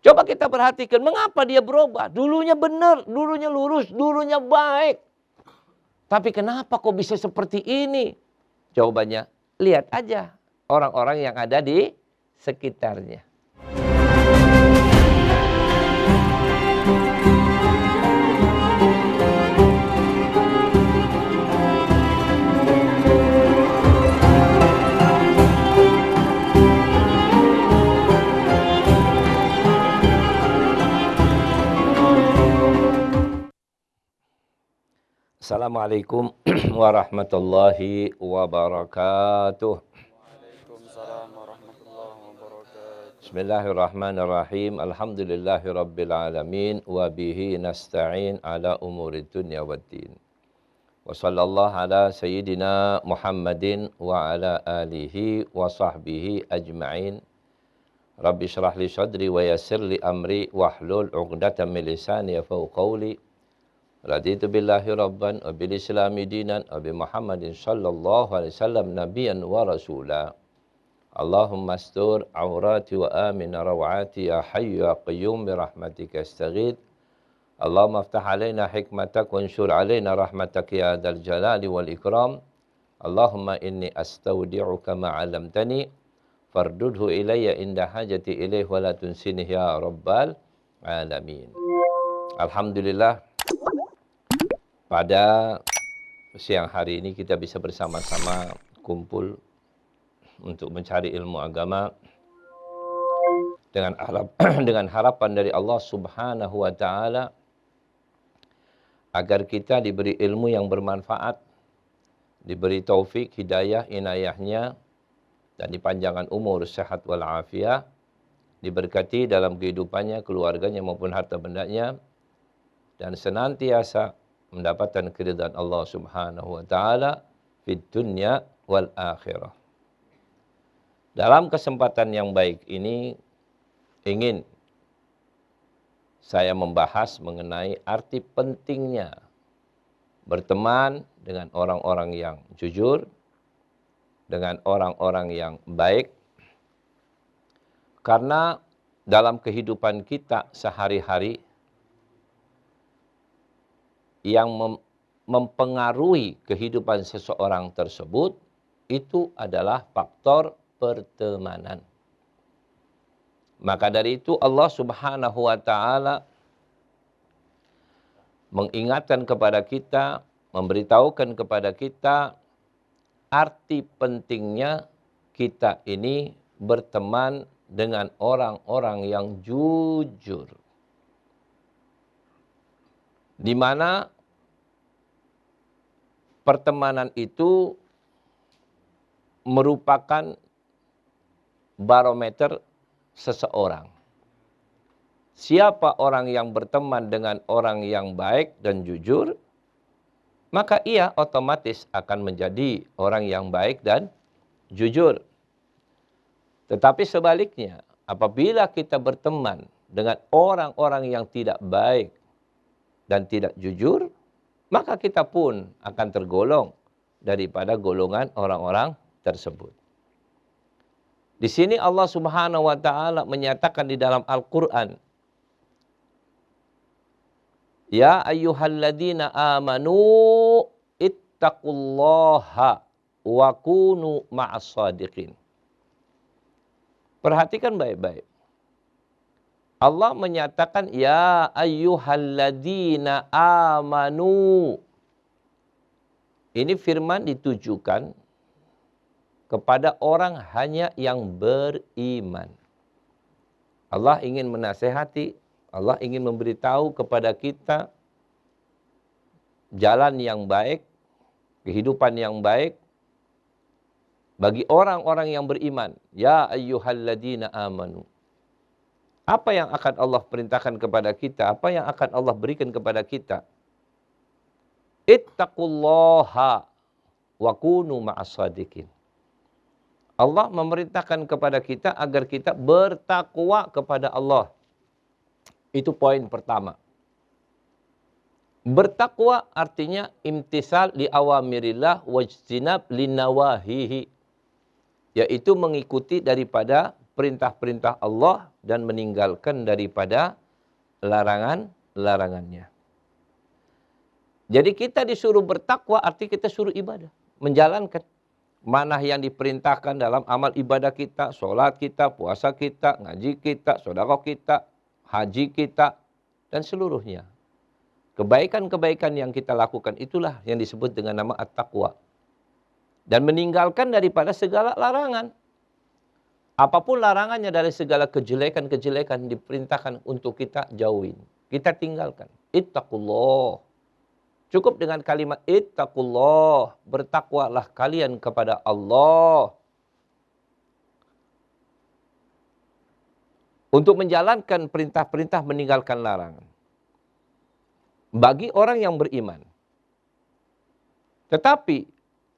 Coba kita perhatikan mengapa dia berubah. Dulunya benar, dulunya lurus, dulunya baik. Tapi kenapa kok bisa seperti ini? Jawabannya, lihat aja orang-orang yang ada di sekitarnya. Assalamualaikum warahmatullahi wabarakatuh. Waalaikumsalam warahmatullahi wabarakatuh. Bismillahirrahmanirrahim. Alhamdulillahirabbil alamin wa bihi nasta'in ala umurid dunya waddin. Wa sallallahu ala sayyidina Muhammadin wa ala alihi wa sahbihi ajma'in. Rabbi shrah li sadri wa yassir li amri wahlul 'uqdatam min lisani yafqahu qawli. Raditu billahi rabban wa bil islami dinan wa bi Muhammadin sallallahu alaihi wasallam nabiyyan wa rasula. Allahumma astur aurati wa amin rawati ya hayyu ya qayyum bi rahmatika astaghith. Allahumma aftah alaina hikmatak wa anshur alaina rahmatak ya dzal jalali wal ikram. Allahumma inni astaudi'uka ma 'allamtani fardudhu ilayya inda hajati ilaih wa la tunsinih ya rabbal alamin. Alhamdulillah, pada siang hari ini kita bisa bersama-sama kumpul untuk mencari ilmu agama dengan harapan dari Allah Subhanahu wa taala agar kita diberi ilmu yang bermanfaat, diberi taufik, hidayah, inayahnya, dan dipanjangkan umur, sehat wal afiah, diberkati dalam kehidupannya, keluarganya maupun harta bendanya, dan senantiasa mendapatkan keridhaan Allah Subhanahu wa taala fid dunya wal akhirah. Dalam kesempatan yang baik ini ingin saya membahas mengenai arti pentingnya berteman dengan orang-orang yang jujur, dengan orang-orang yang baik. Karena dalam kehidupan kita sehari-hari yang mempengaruhi kehidupan seseorang tersebut itu adalah faktor pertemanan. Maka dari itu Allah Subhanahu wa taala mengingatkan kepada kita, memberitahukan kepada kita arti pentingnya kita ini berteman dengan orang-orang yang jujur. Di mana pertemanan itu merupakan barometer seseorang. Siapa orang yang berteman dengan orang yang baik dan jujur, maka ia otomatis akan menjadi orang yang baik dan jujur. Tetapi sebaliknya, apabila kita berteman dengan orang-orang yang tidak baik dan tidak jujur, maka kita pun akan tergolong daripada golongan orang-orang tersebut. Di sini Allah Subhanahu wa taala menyatakan di dalam Al-Qur'an, ya ayyuhalladzina amanu ittaqullaha wa kunu ma'as shadiqin. Perhatikan baik-baik. Allah menyatakan ya ayyuhalladzina amanu. Ini firman ditujukan kepada orang hanya yang beriman. Allah ingin menasehati, Allah ingin memberitahu kepada kita jalan yang baik, kehidupan yang baik bagi orang-orang yang beriman. Ya ayyuhalladzina amanu. Apa yang akan Allah perintahkan kepada kita? Apa yang akan Allah berikan kepada kita? Ittaqullaha wa kunu ma'as shadiqin. Allah memerintahkan kepada kita agar kita bertakwa kepada Allah. Itu poin pertama. Bertakwa artinya imtisal li awamirillah wajtinab li nawahihi. Yaitu mengikuti daripada perintah-perintah Allah dan meninggalkan daripada larangannya. Jadi kita disuruh bertakwa, arti kita suruh ibadah. Menjalankan mana yang diperintahkan dalam amal ibadah kita, sholat kita, puasa kita, ngaji kita, sedekah kita, haji kita, dan seluruhnya. Kebaikan-kebaikan yang kita lakukan itulah yang disebut dengan nama at-taqwa. Dan meninggalkan daripada segala larangan. Apapun larangannya dari segala kejelekan-kejelekan diperintahkan untuk kita jauhin. Kita tinggalkan. Ittaqullah. Cukup dengan kalimat ittaqullah. Bertakwalah kalian kepada Allah. Untuk menjalankan perintah-perintah meninggalkan larangan. Bagi orang yang beriman. Tetapi,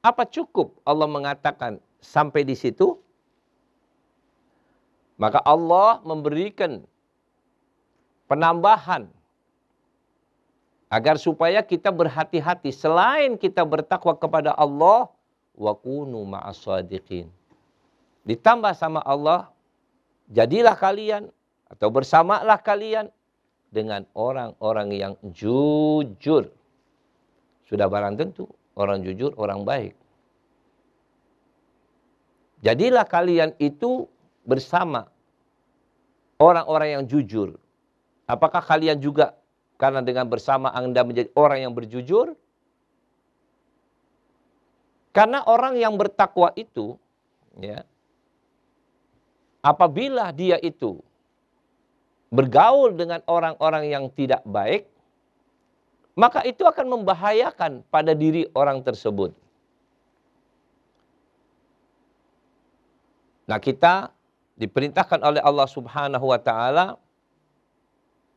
apa cukup Allah mengatakan sampai di situ? Maka Allah memberikan penambahan agar supaya kita berhati-hati selain kita bertakwa kepada Allah, wa kunu ma'as shadiqin. Ditambah sama Allah, jadilah kalian atau bersamalah kalian dengan orang-orang yang jujur. Sudah barang tentu orang jujur, orang baik. Jadilah kalian itu bersama orang-orang yang jujur. Apakah kalian juga karena dengan bersama Anda menjadi orang yang berjujur? Karena orang yang bertakwa itu, ya, apabila dia itu bergaul dengan orang-orang yang tidak baik, maka itu akan membahayakan pada diri orang tersebut. Nah, kita diperintahkan oleh Allah Subhanahu wa taala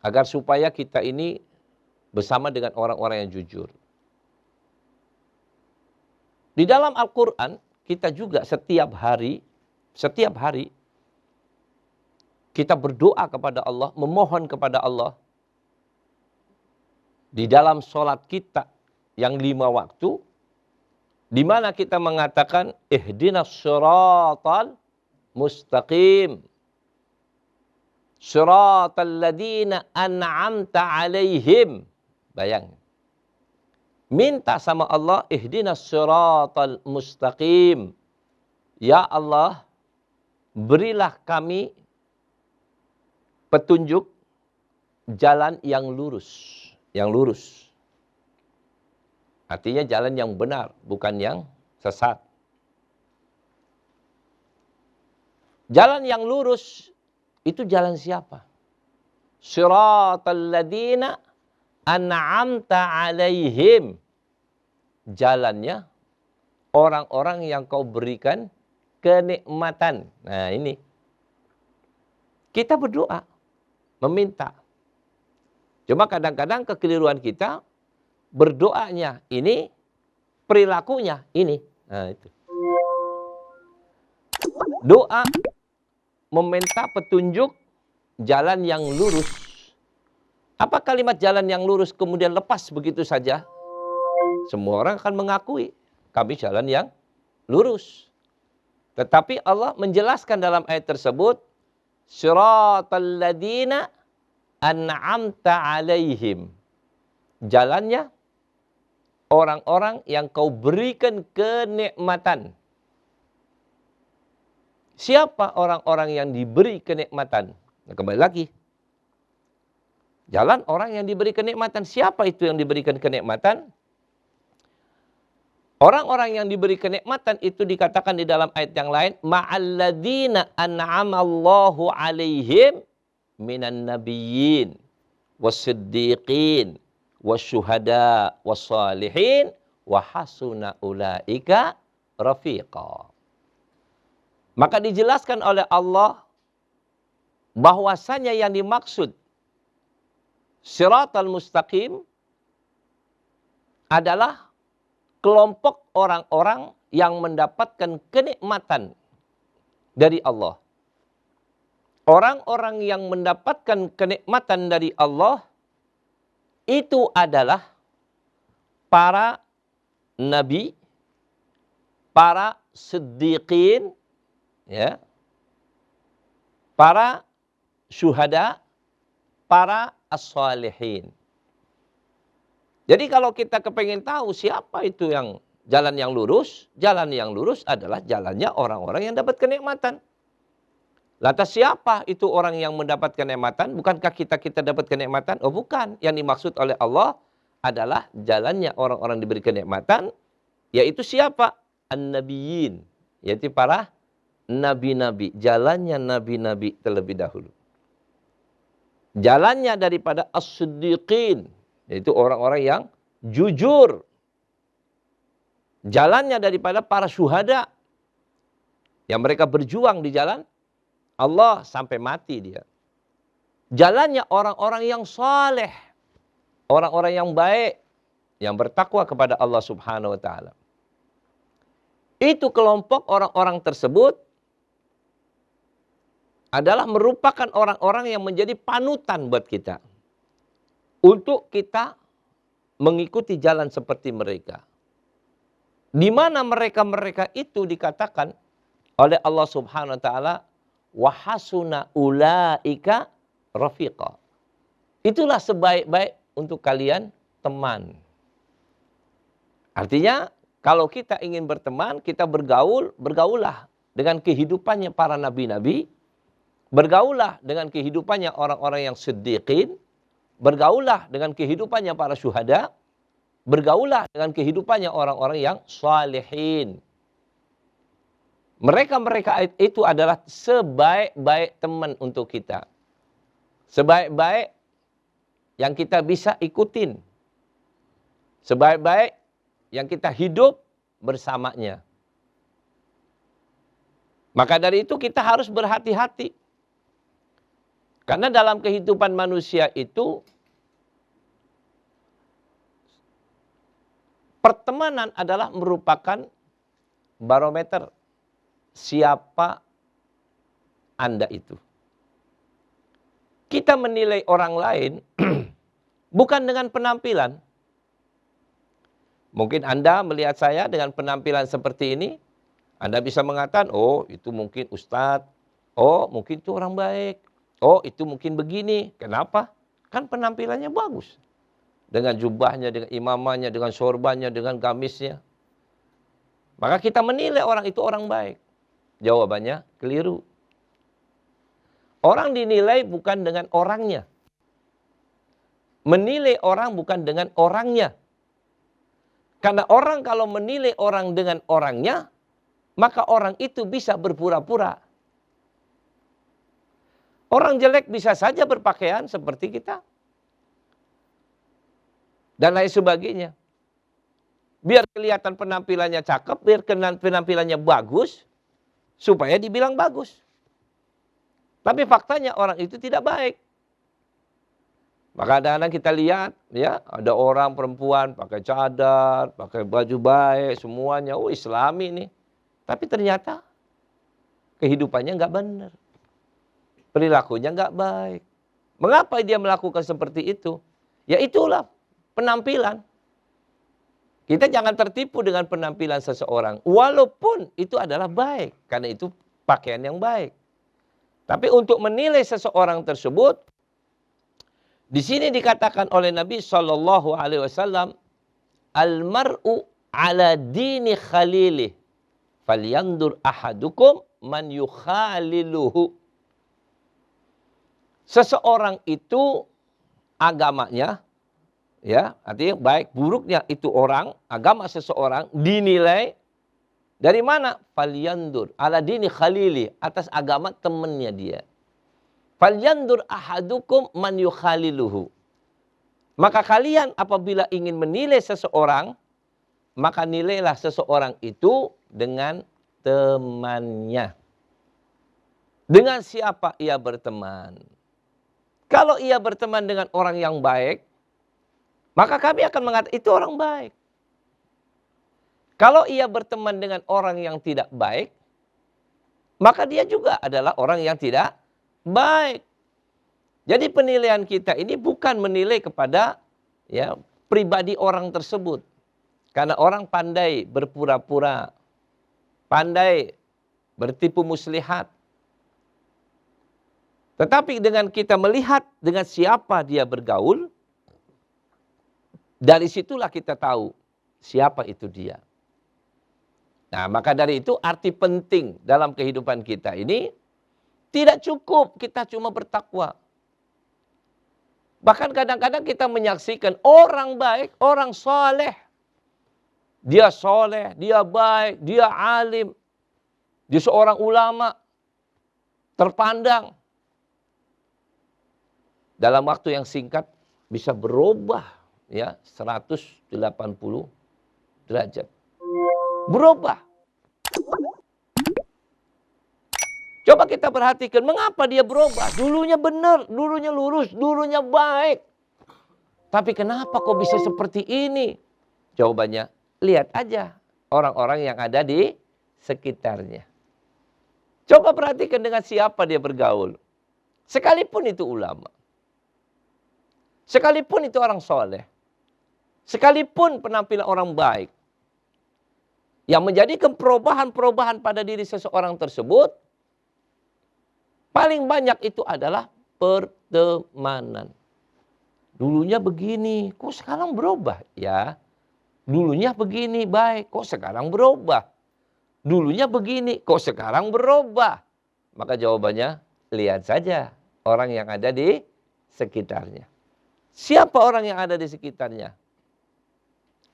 agar supaya kita ini bersama dengan orang-orang yang jujur. Di dalam Al-Quran, kita juga setiap hari, kita berdoa kepada Allah, memohon kepada Allah. Di dalam sholat kita yang 5 waktu, di mana kita mengatakan, ihdinas shiratal mustaqim. Shiratal ladina an'amta alaihim. Bayang. Minta sama Allah, ihdinas shiratal mustaqim. Ya Allah, berilah kami petunjuk jalan yang lurus. Yang lurus. Artinya jalan yang benar, bukan yang sesat. Jalan yang lurus, itu jalan siapa? Shiratal ladina an'amta alaihim. Jalannya orang-orang yang kau berikan kenikmatan. Nah ini. Kita berdoa, meminta. Cuma kadang-kadang kekeliruan kita, berdoanya ini, perilakunya ini. Nah itu. Doa meminta petunjuk jalan yang lurus. Apa kalimat jalan yang lurus kemudian lepas begitu saja? Semua orang akan mengakui kami jalan yang lurus. Tetapi Allah menjelaskan dalam ayat tersebut, Shiratal ladina an'amta alaihim. Jalannya orang-orang yang kau berikan kenikmatan. Siapa orang-orang yang diberi kenikmatan? Nah, kembali lagi. Jalan orang yang diberi kenikmatan. Siapa itu yang diberikan kenikmatan? Orang-orang yang diberi kenikmatan itu dikatakan di dalam ayat yang lain. Ma'alladzina an'amallahu alaihim minan nabiyyin wassiddiqin wasyuhada wassalihin wa hasuna ulaika rafiqa. Maka dijelaskan oleh Allah bahwasanya yang dimaksud Shiratal mustaqim adalah kelompok orang-orang yang mendapatkan kenikmatan dari Allah. Orang-orang yang mendapatkan kenikmatan dari Allah itu adalah para nabi, para siddiqin, ya, para syuhada, para as-salihin. Jadi kalau kita kepengen tahu siapa itu yang jalan yang lurus adalah jalannya orang-orang yang dapat kenikmatan. Lantas siapa itu orang yang mendapat kenikmatan? Bukankah kita dapat kenikmatan? Oh bukan. Yang dimaksud oleh Allah adalah jalannya orang-orang diberi kenikmatan, yaitu siapa? An-nabiyyin, yaitu para nabi-nabi. Jalannya nabi-nabi terlebih dahulu. Jalannya daripada as-siddiqin, yaitu orang-orang yang jujur. Jalannya daripada para syuhada, yang mereka berjuang di jalan Allah sampai mati dia. Jalannya orang-orang yang saleh, orang-orang yang baik, yang bertakwa kepada Allah Subhanahu wa taala. Itu kelompok orang-orang tersebut adalah merupakan orang-orang yang menjadi panutan buat kita. Untuk kita mengikuti jalan seperti mereka. Di mana mereka-mereka itu dikatakan oleh Allah Subhanahu wa taala, wa hasuna ulaika rafiqa. Itulah sebaik-baik untuk kalian teman. Artinya kalau kita ingin berteman, kita bergaullah dengan kehidupannya para nabi-nabi, bergaullah dengan kehidupannya orang-orang yang siddiqin, bergaullah dengan kehidupannya para syuhada, bergaullah dengan kehidupannya orang-orang yang salihin. Mereka-mereka itu adalah sebaik-baik teman untuk kita. Sebaik-baik yang kita bisa ikutin. Sebaik-baik yang kita hidup bersamanya. Maka dari itu kita harus berhati-hati. Karena dalam kehidupan manusia itu, pertemanan adalah merupakan barometer siapa Anda itu. Kita menilai orang lain bukan dengan penampilan. Mungkin Anda melihat saya dengan penampilan seperti ini, Anda bisa mengatakan, oh itu mungkin ustadz, oh mungkin itu orang baik, oh itu mungkin begini. Kenapa? Kan penampilannya bagus. Dengan jubahnya, dengan imamahnya, dengan sorbannya, dengan gamisnya. Maka kita menilai orang itu orang baik. Jawabannya keliru. Orang dinilai bukan dengan orangnya. Menilai orang bukan dengan orangnya. Karena orang kalau menilai orang dengan orangnya, maka orang itu bisa berpura-pura. Orang jelek bisa saja berpakaian seperti kita. Dan lain sebagainya. Biar kelihatan penampilannya cakep, biar penampilannya bagus, supaya dibilang bagus. Tapi faktanya orang itu tidak baik. Maka kadang-kadang kita lihat, ya, ada orang perempuan pakai cadar, pakai baju baik, semuanya, oh Islami nih. Tapi ternyata kehidupannya nggak benar. Perilakunya nggak baik. Mengapa dia melakukan seperti itu? Ya itulah penampilan. Kita jangan tertipu dengan penampilan seseorang. Walaupun itu adalah baik. Karena itu pakaian yang baik. Tapi untuk menilai seseorang tersebut, di sini dikatakan oleh Nabi SAW, Al-mar'u ala dini khalilih. Falyandur ahadukum man yukhaliluhu. Seseorang itu agamanya, ya, artinya baik buruknya itu orang, agama seseorang dinilai dari mana? Falyandur ala dini khalili, atas agama temannya dia. Falyandur ahadukum man yukhaliluhu. Maka kalian apabila ingin menilai seseorang, maka nilailah seseorang itu dengan temannya. Dengan siapa ia berteman. Kalau ia berteman dengan orang yang baik, maka kami akan mengatakan itu orang baik. Kalau ia berteman dengan orang yang tidak baik, maka dia juga adalah orang yang tidak baik. Jadi penilaian kita ini bukan menilai kepada ya pribadi orang tersebut. Karena orang pandai berpura-pura, pandai bertipu muslihat. Tetapi dengan kita melihat dengan siapa dia bergaul, dari situlah kita tahu siapa itu dia. Nah, maka dari itu arti penting dalam kehidupan kita ini tidak cukup kita cuma bertakwa. Bahkan kadang-kadang kita menyaksikan orang baik, orang soleh. Dia soleh, dia baik, dia alim. Dia seorang ulama terpandang. Dalam waktu yang singkat bisa berubah ya 180 derajat. Berubah. Coba kita perhatikan mengapa dia berubah. Dulunya benar, dulunya lurus, dulunya baik. Tapi kenapa kok bisa seperti ini? Jawabannya, lihat aja orang-orang yang ada di sekitarnya. Coba perhatikan dengan siapa dia bergaul. Sekalipun itu ulama. Sekalipun itu orang soleh. Sekalipun penampilan orang baik. Yang menjadikan perubahan-perubahan pada diri seseorang tersebut. Paling banyak itu adalah pertemanan. Dulunya begini, kok sekarang berubah? Ya, dulunya begini baik, kok sekarang berubah? Dulunya begini, kok sekarang berubah? Maka jawabannya, lihat saja orang yang ada di sekitarnya. Siapa orang yang ada di sekitarnya?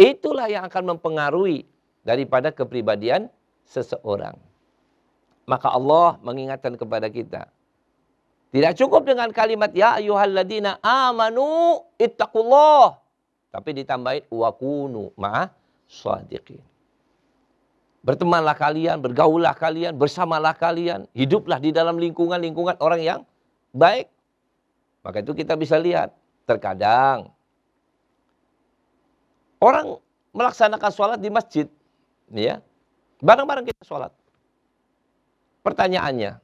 Itulah yang akan mempengaruhi daripada kepribadian seseorang. Maka Allah mengingatkan kepada kita. Tidak cukup dengan kalimat ya ayyuhalladzina amanu ittaqullah. Tapi ditambahin wa kunu ma'as shadiqin. Bertemanlah kalian, bergaullah kalian, bersamalah kalian. Hiduplah di dalam lingkungan-lingkungan orang yang baik. Maka itu kita bisa lihat. Terkadang orang melaksanakan sholat di masjid. Ya, bareng-bareng kita sholat. Pertanyaannya,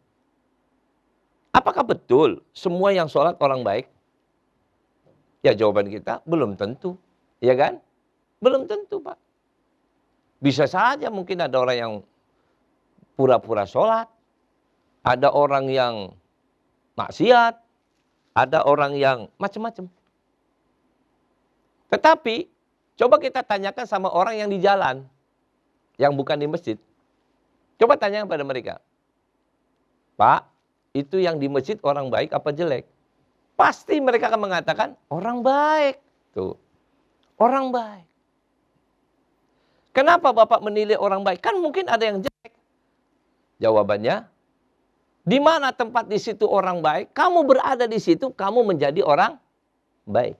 apakah betul semua yang sholat orang baik? Ya jawaban kita, belum tentu. Ya kan? Belum tentu Pak. Bisa saja mungkin ada orang yang pura-pura sholat. Ada orang yang maksiat. Ada orang yang macam-macam. Tetapi, coba kita tanyakan sama orang yang di jalan. Yang bukan di masjid. Coba tanya kepada mereka. Pak, itu yang di masjid orang baik apa jelek? Pasti mereka akan mengatakan, orang baik. Tuh, orang baik. Kenapa Bapak menilai orang baik? Kan mungkin ada yang jelek. Jawabannya, di mana tempat di situ orang baik, kamu berada di situ, kamu menjadi orang baik.